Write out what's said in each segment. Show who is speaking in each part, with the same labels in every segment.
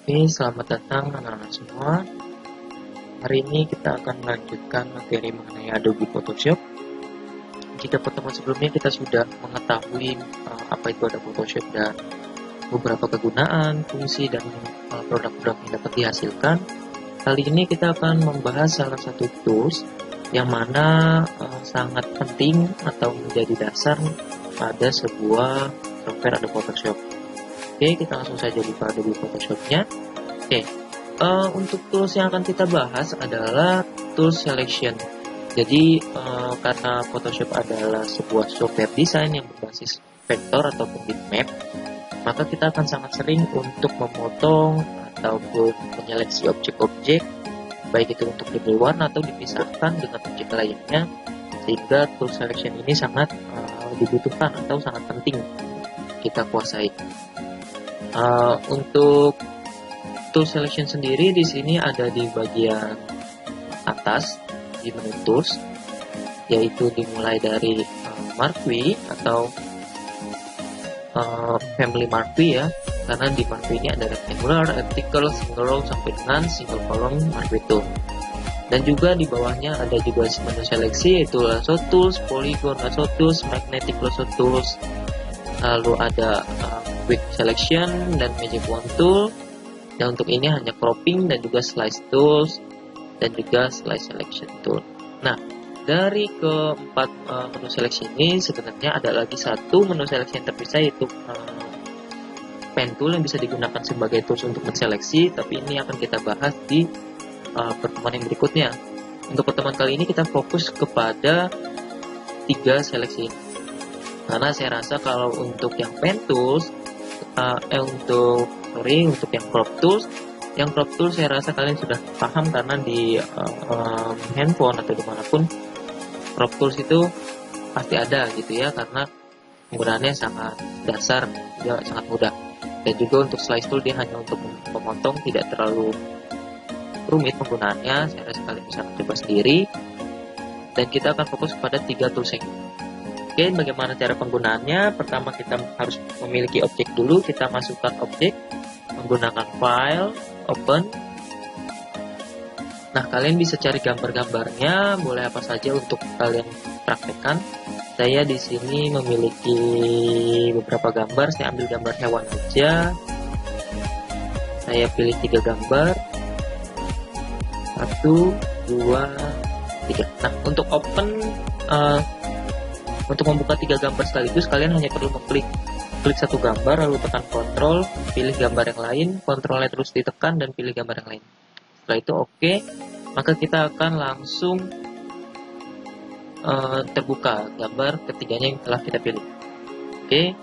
Speaker 1: Oke, selamat datang anak-anak semua. Hari ini kita akan melanjutkan materi mengenai Adobe Photoshop. Jika pertemuan sebelumnya kita sudah mengetahui apa itu ada Photoshop dan beberapa kegunaan, fungsi, dan produk-produk yang dapat dihasilkan, kali ini kita akan membahas salah satu tools yang mana sangat penting atau menjadi dasar pada sebuah software Adobe Photoshop. Oke, kita langsung saja buka Adobe Photoshop-nya. Oke, untuk tools yang akan kita bahas adalah tools selection. Jadi, karena Photoshop adalah sebuah software desain yang berbasis vektor ataupun bitmap, maka kita akan sangat sering untuk memotong ataupun menyeleksi objek-objek, baik itu untuk diberi warna atau dipisahkan dengan objek lainnya, sehingga tools selection ini sangat dibutuhkan atau sangat penting kita kuasai. Untuk tool selection sendiri di sini ada di bagian atas di menu tools, yaitu dimulai dari Marquee atau family Marquee ya, karena di Marquee ini ada rectangular, vertical, single row sampai dengan single column Marquee tool. Dan juga di bawahnya ada juga menu seleksi, yaitu lasso tools, polygon lasso tools, magnetic lasso tools, lalu ada quick selection dan magic wand tool. Dan untuk ini hanya cropping dan juga slice tools dan juga slice selection tool. Nah, dari keempat menu seleksi ini sebenarnya ada lagi satu menu seleksi yang terpisah, yaitu pen tool yang bisa digunakan sebagai tools untuk menseleksi, tapi ini akan kita bahas di pertemuan yang berikutnya. Untuk pertemuan kali ini kita fokus kepada 3 seleksi ini. Karena saya rasa kalau untuk yang pen tools, untuk yang crop tools saya rasa kalian sudah paham, karena di handphone atau dimanapun crop tools itu pasti ada gitu ya, karena penggunaannya sangat dasar, ya sangat mudah. Dan juga untuk slice tool dia hanya untuk memotong, tidak terlalu rumit penggunaannya, saya rasa kalian bisa coba sendiri. Dan kita akan fokus pada 3 tools ini. Oke, bagaimana cara penggunaannya? Pertama kita harus memiliki objek dulu, kita masukkan objek menggunakan file, open. Nah, kalian bisa cari gambar-gambarnya, boleh apa saja untuk kalian praktekkan. Saya di sini memiliki beberapa gambar, saya ambil gambar hewan aja. Saya pilih 3 gambar. 1, 2, 3. Nah, untuk open, untuk membuka 3 gambar sekaligus, kalian hanya perlu klik satu gambar, lalu tekan Ctrl, pilih gambar yang lain, Ctrl-nya terus ditekan dan pilih gambar yang lain. Setelah itu oke, maka kita akan langsung terbuka gambar ketiganya yang telah kita pilih. Oke,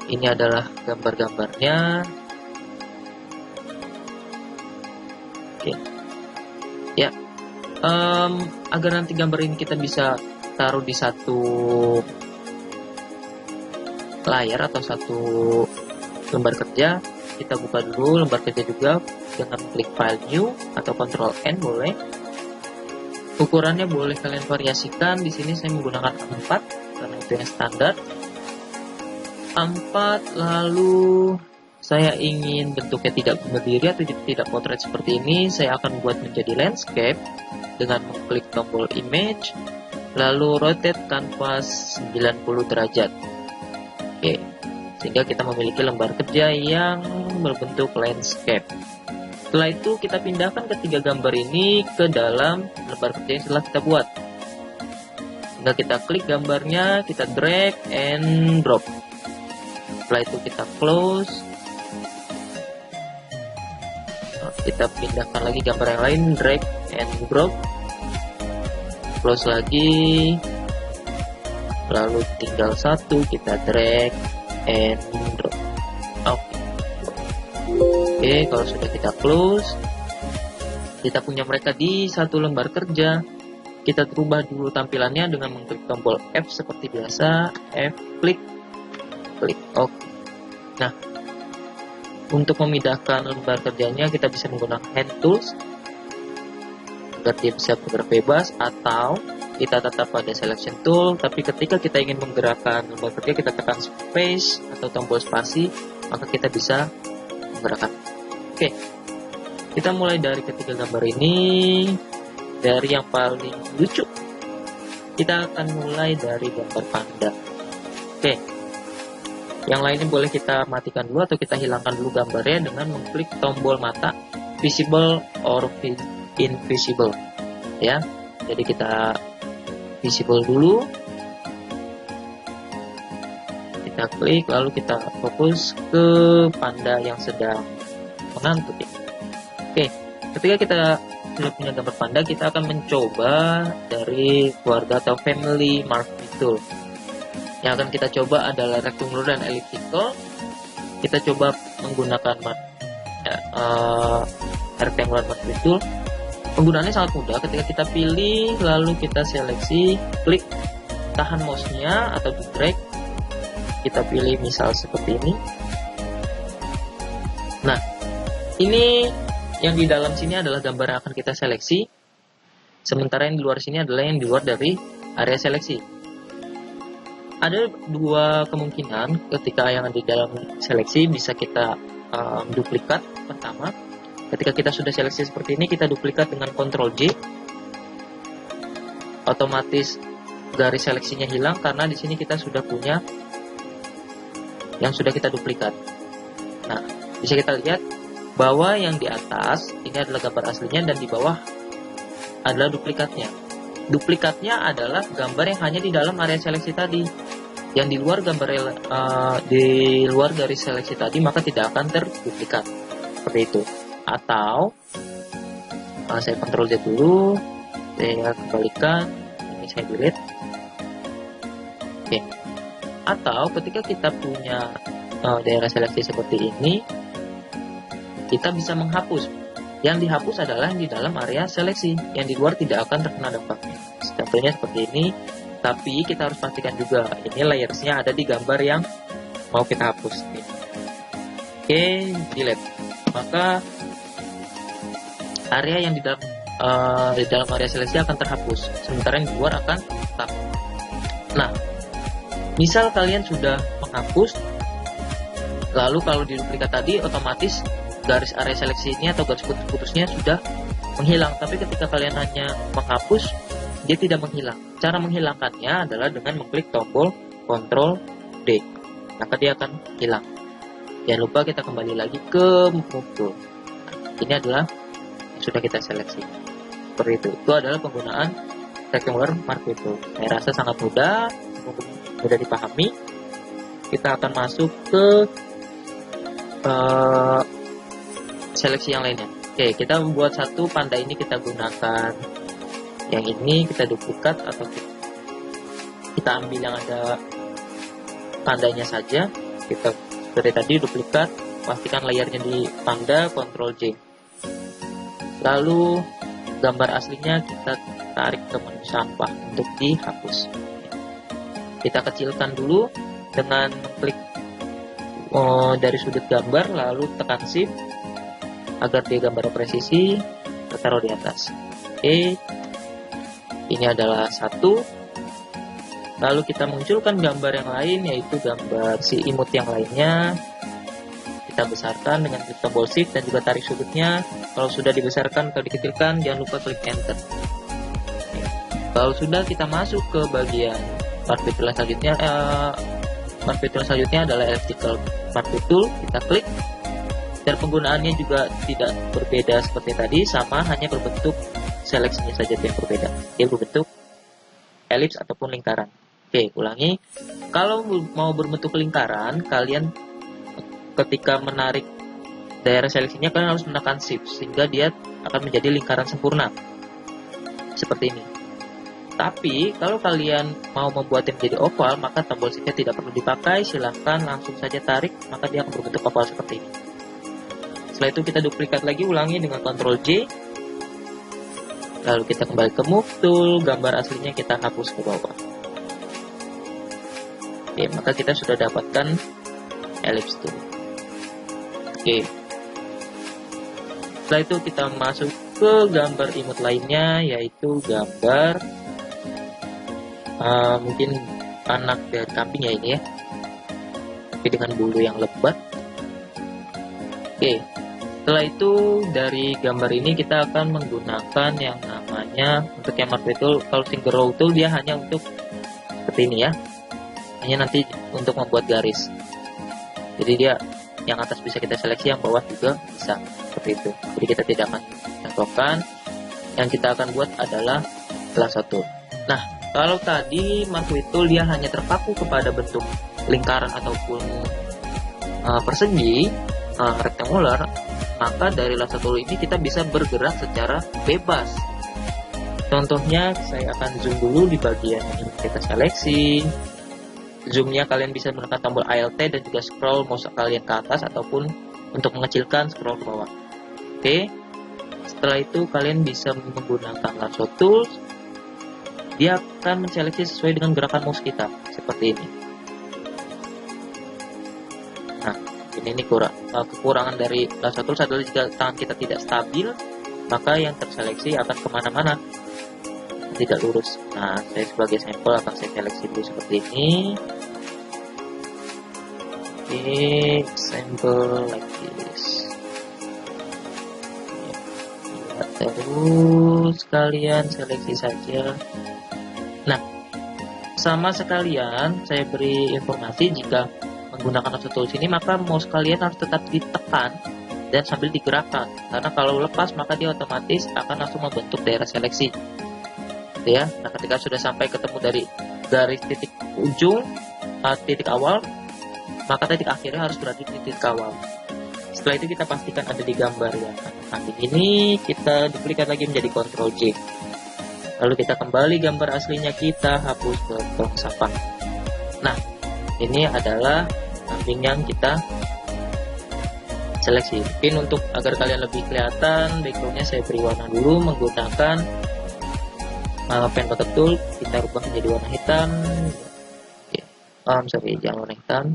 Speaker 1: ini adalah gambar-gambarnya. Oke, ya, agar nanti gambar ini kita bisa taruh di satu layar atau satu lembar kerja, kita buka dulu lembar kerja juga dengan klik file new atau Ctrl N boleh. Ukurannya boleh kalian variasikan. Di sini saya menggunakan A4 karena itu yang standar. A4, lalu saya ingin bentuknya tidak berdiri atau tidak potret seperti ini, saya akan buat menjadi landscape dengan mengklik tombol image, lalu rotate canvas 90 derajat. Oke, sehingga kita memiliki lembar kerja yang berbentuk landscape. Setelah itu kita pindahkan ketiga gambar ini ke dalam lembar kerja yang telah kita buat. Sehingga kita klik gambarnya, kita drag and drop. Setelah itu kita close. Kita pindahkan lagi gambar yang lain, drag and drop. Close lagi. Lalu tinggal satu, kita drag and drop. Oke, kalau sudah kita close, kita punya mereka di satu lembar kerja. Kita rubah dulu tampilannya dengan mengklik tombol F seperti biasa, F, klik. Oke. Nah, untuk memindahkan lembar kerjanya kita bisa menggunakan hand tools agar dia bisa bergerak bebas, atau kita tetap pada selection tool, tapi ketika kita ingin menggerakkan lembar kerja kita tekan space atau tombol spasi, maka kita bisa menggerakkan. Oke, kita mulai dari ketiga gambar ini. Dari yang paling lucu, kita akan mulai dari gambar panda. Oke, yang lainnya boleh kita matikan dulu atau kita hilangkan dulu gambarnya dengan mengklik tombol mata visible or invisible ya. Jadi kita visible dulu, kita klik, lalu kita fokus ke panda yang sedang mengantuk ya. Oke, ketika kita sudah punya gambar panda, kita akan mencoba dari keluarga atau family marquee tool. Yang akan kita coba adalah rectangular dan elliptical. Kita coba menggunakan rectangular marquee tool. Penggunaannya sangat mudah. Ketika kita pilih, lalu kita seleksi, klik, tahan mouse-nya atau di drag. Kita pilih misal seperti ini. Nah, ini yang di dalam sini adalah gambar yang akan kita seleksi, sementara yang di luar sini adalah yang di luar dari area seleksi. Ada dua kemungkinan ketika yang di dalam seleksi bisa kita duplikat. Pertama, ketika kita sudah seleksi seperti ini, kita duplikat dengan Ctrl J, otomatis garis seleksinya hilang karena di sini kita sudah punya yang sudah kita duplikat. Nah, bisa kita lihat bahwa yang di atas ini adalah gambar aslinya dan di bawah adalah duplikatnya. Duplikatnya adalah gambar yang hanya di dalam area seleksi tadi. Yang di luar gambar di luar garis seleksi tadi maka tidak akan terduplikat. Seperti itu. Atau saya Ctrl Z dulu, saya kembalikan, ini saya delete. Oke. Atau ketika kita punya daerah seleksi seperti ini, kita bisa menghapus. Yang dihapus adalah yang di dalam area seleksi, yang di luar tidak akan terkena dampaknya. Contohnya seperti ini, tapi kita harus pastikan juga ini layersnya ada di gambar yang mau kita hapus. Oke, delete. Maka area yang di dalam area seleksi akan terhapus, sementara yang di luar akan tetap. Nah, misal kalian sudah menghapus, lalu kalau di duplikat tadi otomatis garis area seleksi ini atau garis putus-putusnya sudah menghilang. Tapi ketika kalian hanya menghapus, dia tidak menghilang. Cara menghilangkannya adalah dengan mengklik tombol Ctrl D, maka dia akan hilang. Jangan lupa kita kembali lagi ke move tool. Ini adalah yang sudah kita seleksi. Seperti itu. Itu adalah penggunaan rectangular marquee tool. Saya rasa sangat mudah dipahami. Kita akan masuk ke seleksi yang lainnya. Oke, kita membuat satu panda ini, kita gunakan yang ini, kita duplikat atau kita ambil yang ada pandanya saja. Kita seperti tadi duplikat, pastikan layarnya di panda, Ctrl J. Lalu gambar aslinya kita tarik ke menu sampah untuk dihapus. Kita kecilkan dulu dengan klik dari sudut gambar, lalu tekan Shift agar dia gambar presisi, kita taruh di atas. Oke, ini adalah satu. Lalu kita munculkan gambar yang lain, yaitu gambar si imut yang lainnya. Kita besarkan dengan klik tombol Shift dan juga tarik sudutnya. Kalau sudah dibesarkan atau dikecilkan, jangan lupa klik Enter. Oke. Kalau sudah, kita masuk ke bagian marquee tool selanjutnya. Marquee tool selanjutnya adalah elliptical marquee tool. Kita klik. Dan penggunaannya juga tidak berbeda seperti tadi, sama, hanya berbentuk seleksinya saja yang berbeda. Dia berbentuk elips ataupun lingkaran. Oke, ulangi. Kalau mau berbentuk lingkaran, kalian ketika menarik daerah seleksinya, kalian harus menekan Shift sehingga dia akan menjadi lingkaran sempurna. Seperti ini. Tapi, kalau kalian mau membuatnya menjadi oval, maka tombol Shift-nya tidak perlu dipakai, silahkan langsung saja tarik, maka dia akan berbentuk oval seperti ini. Setelah itu kita duplikat lagi, ulangi dengan Ctrl J. Lalu kita kembali ke Move Tool, gambar aslinya kita hapus ke bawah. Oke, maka kita sudah dapatkan ellipse tool. Oke. Setelah itu kita masuk ke gambar imut lainnya, yaitu gambar mungkin anak dari kambing ya ini ya, tapi dengan bulu yang lebat. Oke, Setelah itu dari gambar ini kita akan menggunakan yang namanya, untuk yang marquee tool, kalau finger row tool dia hanya untuk seperti ini ya, hanya nanti untuk membuat garis. Jadi dia yang atas bisa kita seleksi, yang bawah juga bisa, seperti itu. Jadi kita tidak akan contohkan. Yang kita akan buat adalah lasso tool. Nah, kalau tadi marquee tool dia hanya terpaku kepada bentuk lingkaran ataupun persegi, rectangular, maka dari lasso tool ini kita bisa bergerak secara bebas. Contohnya saya akan zoom dulu di bagian ini, kita seleksi. Zoomnya kalian bisa menggunakan tombol Alt dan juga scroll mouse kalian ke atas, ataupun untuk mengecilkan scroll ke bawah. Oke, setelah itu kalian bisa menggunakan lasso tool. Dia akan menseleksi sesuai dengan gerakan mouse kita, seperti ini. Nah, ini kekurangan dari lasso tools adalah jika tangan kita tidak stabil, maka yang terseleksi akan kemana-mana, tidak lurus. Nah, saya sebagai sampel akan saya seleksi dulu seperti ini. Oke, sampel like this. Ya, terus kalian seleksi saja. Nah, sama sekalian saya beri informasi, jika menggunakan lasso tools ini maka mouse kalian harus tetap ditekan dan sambil digerakkan, karena kalau lepas maka dia otomatis akan langsung membentuk daerah seleksi ya. Nah, ketika sudah sampai ketemu dari garis titik ujung, titik awal, maka titik akhirnya harus berada di titik awal. Setelah itu kita pastikan ada di gambar ya. Nah, ini kita duplikat lagi menjadi Ctrl J, lalu kita kembali gambar aslinya, kita hapus ke tong sampah. Nah, ini adalah kambing yang kita seleksi. Mungkin untuk agar kalian lebih kelihatan backgroundnya, saya beri warna dulu menggunakan pen kotak tool. Kita rubah menjadi warna hitam. Sorry, jangan warna hitam,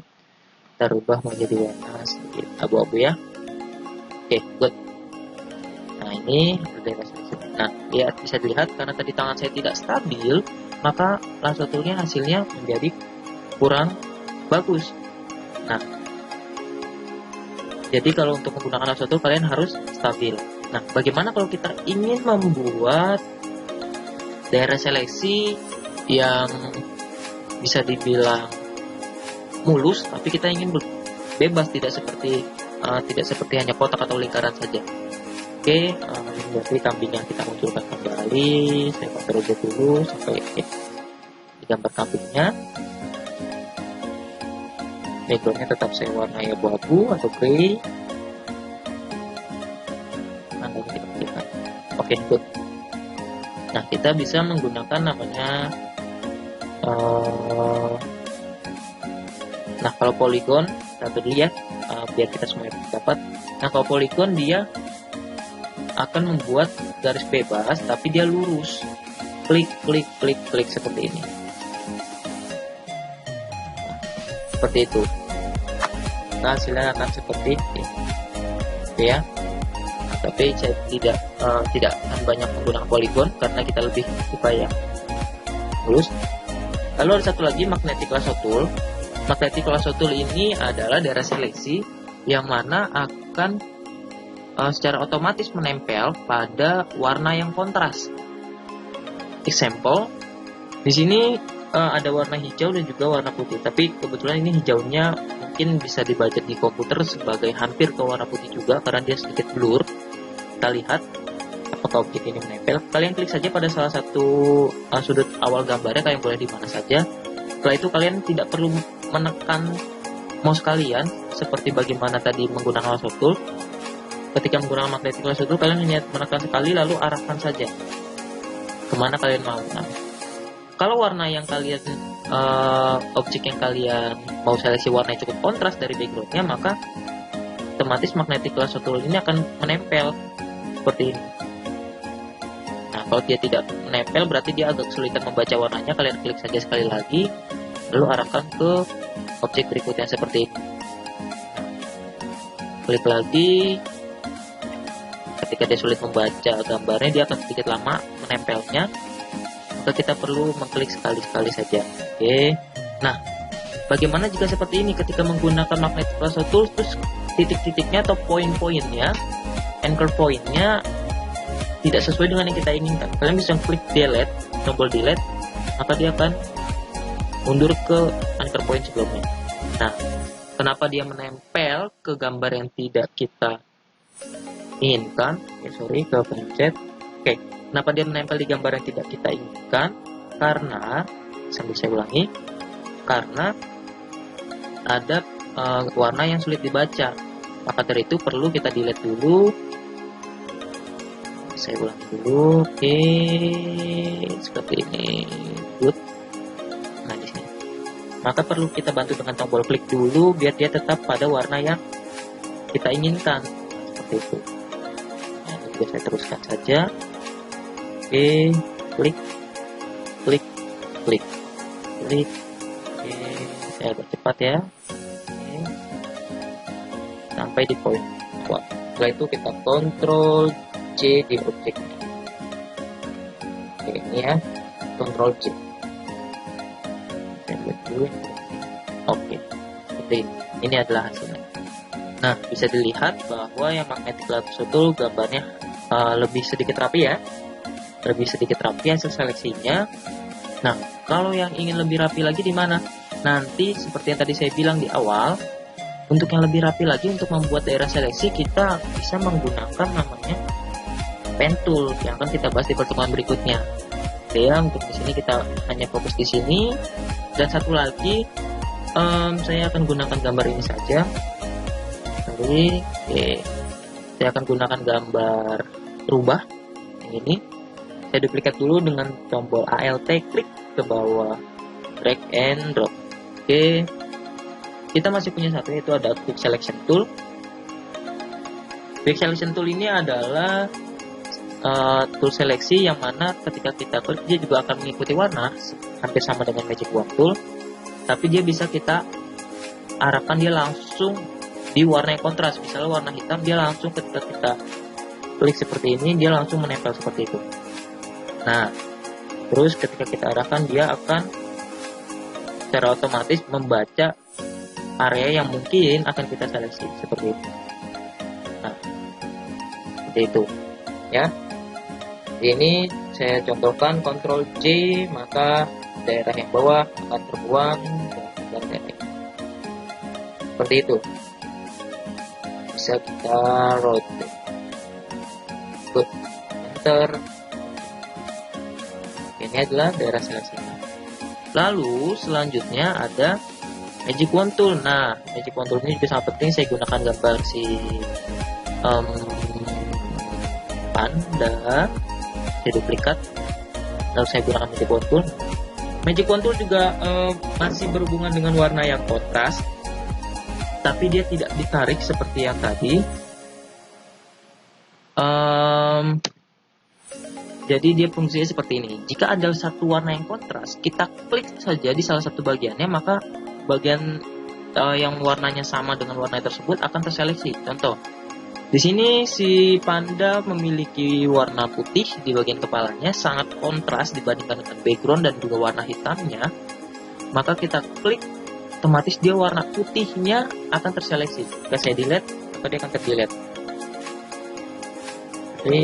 Speaker 1: kita rubah menjadi warna sedikit abu-abu ya. Oke, good. Nah, ini sudah seleksi. Nah, ya bisa dilihat karena tadi tangan saya tidak stabil, maka lasso toolnya hasilnya menjadi kurang bagus. Nah, jadi kalau untuk menggunakan lasso tool kalian harus stabil. Nah, bagaimana kalau kita ingin membuat daerah seleksi yang bisa dibilang mulus, tapi kita ingin bebas, tidak seperti hanya kotak atau lingkaran saja. Oke, berarti kambing yang kita munculkan kembali, saya Ctrl Z dulu sampai di gambar kambingnya. Backgroundnya tetap saya warnai abu-abu atau grey. Nah, ini kita kecilkan. Oke, good. Nah, kita bisa menggunakan namanya nah, kalau polygon kita dulu ya, biar kita semua dapat. Nah, kalau polygon dia akan membuat garis bebas tapi dia lurus, klik klik klik klik seperti ini. Nah, seperti itu. Nah, hasilnya akan seperti ini. Oke ya. Nah, tapi saya tidak akan banyak menggunakan polygon karena kita lebih suka yang mulus. Lalu ada satu lagi, magnetic lasso tool. Magnetic lasso tool ini adalah daerah seleksi yang mana akan secara otomatis menempel pada warna yang kontras. Example, di sini ada warna hijau dan juga warna putih, tapi kebetulan ini hijaunya mungkin bisa dibaca di komputer sebagai hampir ke warna putih juga karena dia sedikit blur. Kita lihat apakah objek ini menempel. Kalian klik saja pada salah satu sudut awal gambarnya, kalian boleh di mana saja. Setelah itu kalian tidak perlu menekan mouse kalian seperti bagaimana tadi menggunakan lasso tool. Ketika menggunakan magnetic lasso tool, kalian hanya menekan sekali lalu arahkan saja kemana kalian mau. Nah, kalau warna yang kalian objek yang kalian mau seleksi warna yang cukup kontras dari backgroundnya, maka otomatis magnetic lasso tool ini akan menempel seperti ini. Nah, kalau dia tidak menempel berarti dia agak kesulitan membaca warnanya. Kalian klik saja sekali lagi lalu arahkan ke objek berikutnya seperti ini. Klik lagi. Ketika dia sulit membaca gambarnya, dia akan sedikit lama menempelnya, maka kita perlu mengklik sekali-sekali saja. Oke. Nah, Bagaimana jika seperti ini, ketika menggunakan magnetic lasso tool, terus titik-titiknya atau poin-poinnya, anchor pointnya tidak sesuai dengan yang kita inginkan. Kalian bisa klik delete, tombol delete, maka dia akan mundur ke anchor point sebelumnya. Nah, kenapa dia menempel ke gambar yang tidak kita inginkan? Ke pencet. Oke, kenapa dia menempel di gambar yang tidak kita inginkan? Karena, sambil saya ulangi, karena ada warna yang sulit dibaca. Maka dari itu perlu kita delete dulu. Saya ulang dulu. Oke, seperti ini. Good. Nah, di sini. Maka perlu kita bantu dengan tombol klik dulu biar dia tetap pada warna yang kita inginkan. Seperti itu. Nah, ini juga saya teruskan saja. Oke, klik, klik, klik, klik. Oke, saya percepat ya. Oke. Sampai di poin. Setelah itu kita kontrol C di objek. Oke, ini ya, Ctrl C. Oke, ini adalah hasilnya. Nah, bisa dilihat bahwa yang magnetic lasso tool gambarnya lebih sedikit rapi ya, lebih sedikit rapi hasil seleksinya. Nah, kalau yang ingin lebih rapi lagi di mana? Nanti seperti yang tadi saya bilang di awal, untuk yang lebih rapi lagi, untuk membuat daerah seleksi kita bisa menggunakan namanya pen tool yang akan kita bahas di pertemuan berikutnya. Oke ya, untuk di sini kita hanya fokus di sini. Dan satu lagi, saya akan gunakan gambar ini saja. Oke, saya akan gunakan gambar rubah yang ini. Saya duplikat dulu dengan tombol Alt, klik ke bawah, drag and drop. Oke, kita masih punya satu, yaitu ada Quick Selection Tool. Quick Selection Tool ini adalah tool seleksi yang mana ketika kita klik dia juga akan mengikuti warna, hampir sama dengan Magic Wand Tool, tapi dia bisa kita arahkan dia langsung di warna yang kontras. Misalnya warna hitam, dia langsung ketika kita klik seperti ini, dia langsung menempel seperti itu. Nah, terus ketika kita arahkan, dia akan secara otomatis membaca area yang mungkin akan kita seleksi seperti itu. Nah, seperti itu ya. Ini saya contohkan Ctrl C, maka daerah yang bawah akan terbuang dan titik. Seperti itu. Bisa kita rotate. Good. Enter. Ini adalah daerah seleksinya. Lalu selanjutnya ada Magic Wand Tool. Nah, Magic Wand Tool ini juga sangat penting. Saya gunakan gambar si panda. Saya duplikat, lalu saya gunakan Magic Wand Tool. Magic Wand Tool juga masih berhubungan dengan warna yang kontras, tapi dia tidak ditarik seperti yang tadi. Jadi dia fungsinya seperti ini. Jika ada satu warna yang kontras, kita klik saja di salah satu bagiannya, maka bagian yang warnanya sama dengan warna tersebut akan terseleksi. Contoh, di sini si panda memiliki warna putih di bagian kepalanya, sangat kontras dibandingkan dengan background dan juga warna hitamnya. Maka kita klik, otomatis dia warna putihnya akan terseleksi. Jika saya delete, maka dia akan terdelete. Oke,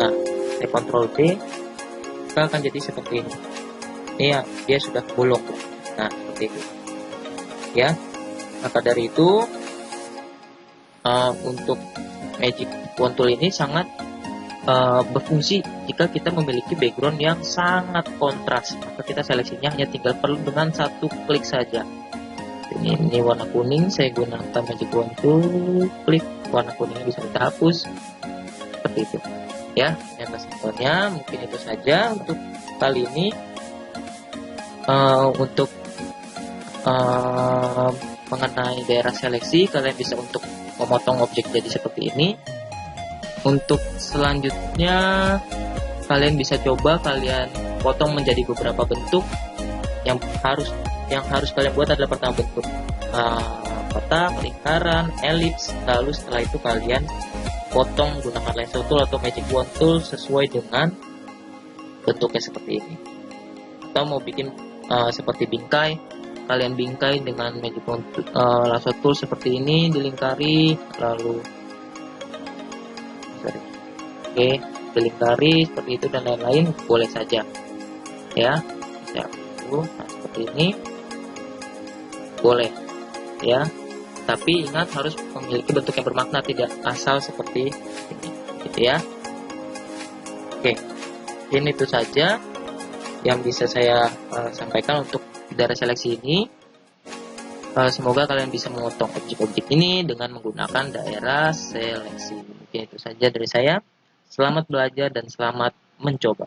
Speaker 1: nah saya Ctrl D, maka akan jadi seperti ini. Ini ya, dia sudah bolong. Nah, seperti itu. Ya, maka dari itu untuk Magic Wand Tool ini sangat berfungsi jika kita memiliki background yang sangat kontras. Maka kita seleksinya hanya tinggal perlu dengan satu klik saja. Ini warna kuning, saya gunakan Magic Wand Tool, klik warna kuningnya bisa kita hapus. Seperti itu. Ya, yang kesimpulannya mungkin itu saja untuk kali ini. Untuk mengenai daerah seleksi, kalian bisa untuk memotong objek jadi seperti ini. Untuk selanjutnya kalian bisa coba kalian potong menjadi beberapa bentuk. Yang harus kalian buat adalah pertama bentuk kotak, lingkaran, elips. Lalu setelah itu kalian potong gunakan lasso tool atau Magic Wand Tool sesuai dengan bentuknya seperti ini. Atau mau bikin seperti bingkai, kalian bingkai dengan Magic Lasso Tool seperti ini, dilingkari, lalu dilingkari seperti itu dan lain-lain, boleh saja ya. Nah, seperti ini boleh ya, tapi ingat harus memiliki bentuk yang bermakna, tidak asal seperti ini gitu ya. Oke, ini itu saja yang bisa saya sampaikan untuk daerah seleksi ini. Semoga kalian bisa memotong objek-objek ini dengan menggunakan daerah seleksi. Mungkin itu saja dari saya. Selamat belajar dan selamat mencoba.